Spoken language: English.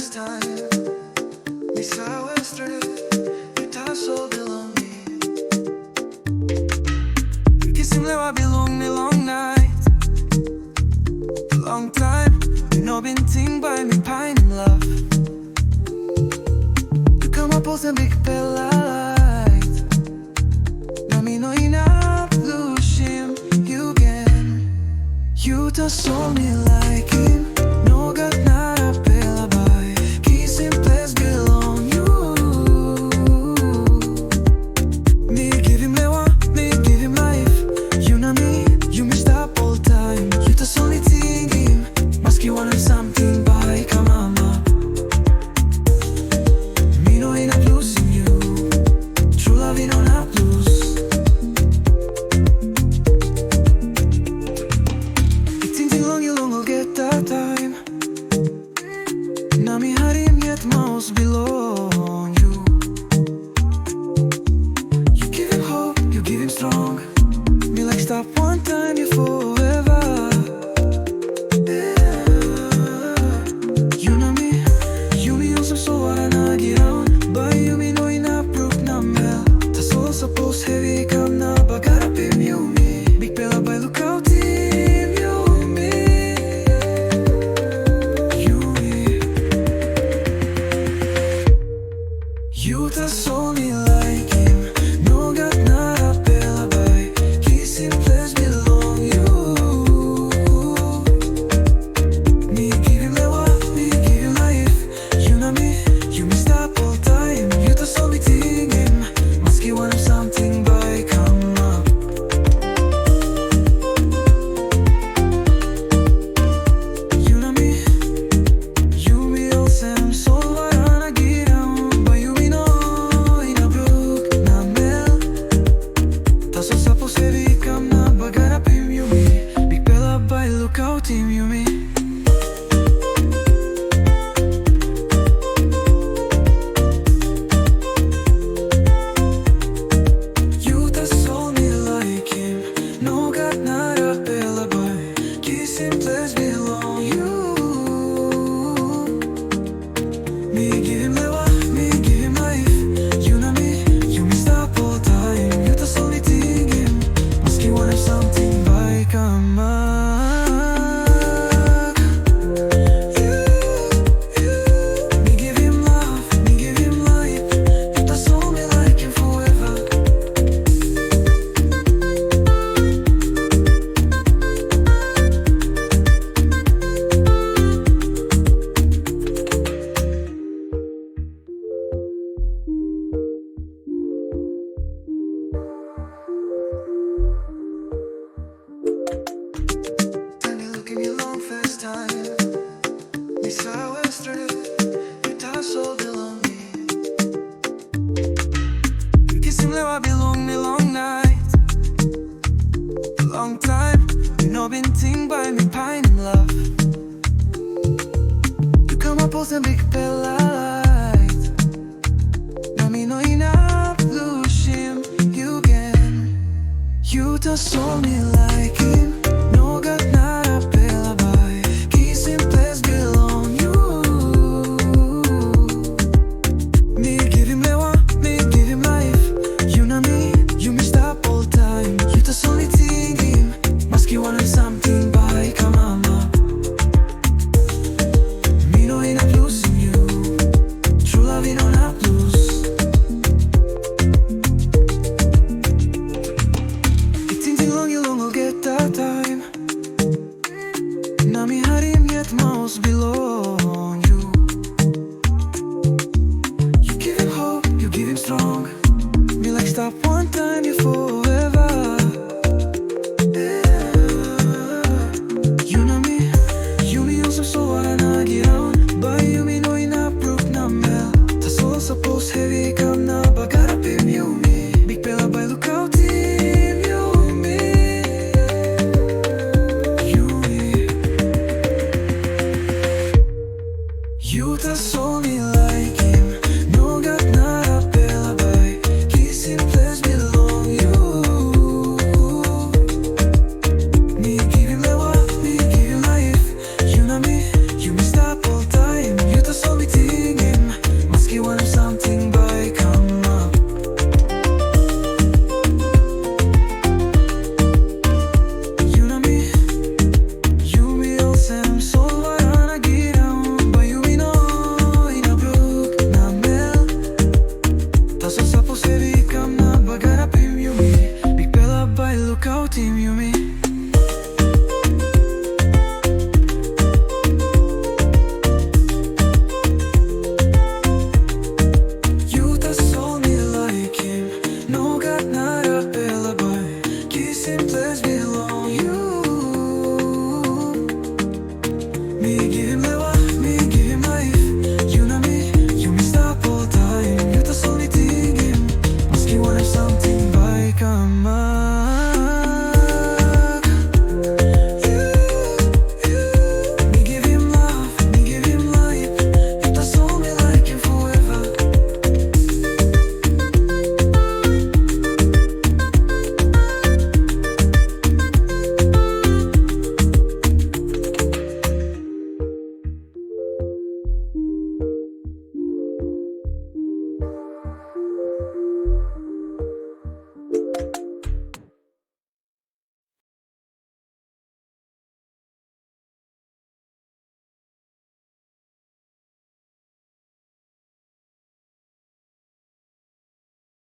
first time. Mi całe stry, Tasol belong me. Kissing lewa belong me long night, long time. You know been ting by me pine in love. You come up with a big bell light. No me no enough lose him you again. You Tasol me like him. No got not a bell by. Kissing place belong you. Me give him lewa, me give him life. You know me, you me stop all time. You Tasol me ting him. Maski want something by mama. Me no ain't not losing you. True love you don't have lose. It ting long you long will get that time. Na mi harim yet mouse belong you. You give him hope, you give him strong. Me like stop one time, you forever. You know me, you me also so I na get on. But you me no ina proof na mel. Tasol suppose heavy come na bagara pim you me. Big pela by look out team you me. You me. You Tasol me like him. No got not a pela by. Kissing place belong you. Me give him lewa, me give him life. You know me, you me stop all time. You Tasol me ting him. Maski want something by come up. You know me, you me all same soul varana get down. But you me no in a brook na mel. Tasol suppose heavy come na bagara pim you me. Big pela by look out team you me. You Tasol me like him. No got not a bella boy. Kissing place belong you. Me give him lewa, me give him life. You know me, you me stop all time. You Tasol me ting him. Maski want something by come up. Me give him love, me give him life. You Tasol me like him forever. Tell me look in your long first time. Mi całe stry, you Tasol belong me. Kissing lewa belong me long night, long time. You know been ting by me pine in love. You come up with a big bell light. No me no enough lose him you again. You Tasol me like him. No got not a bella by. Kissing place belong you. Me give him lewa, me give him life. You know me, you me stop all time. You Tasol me ting him. Maski want something by mama. Me no ain't not losing you. True love you don't have lose. It ting long you long will get that time. simples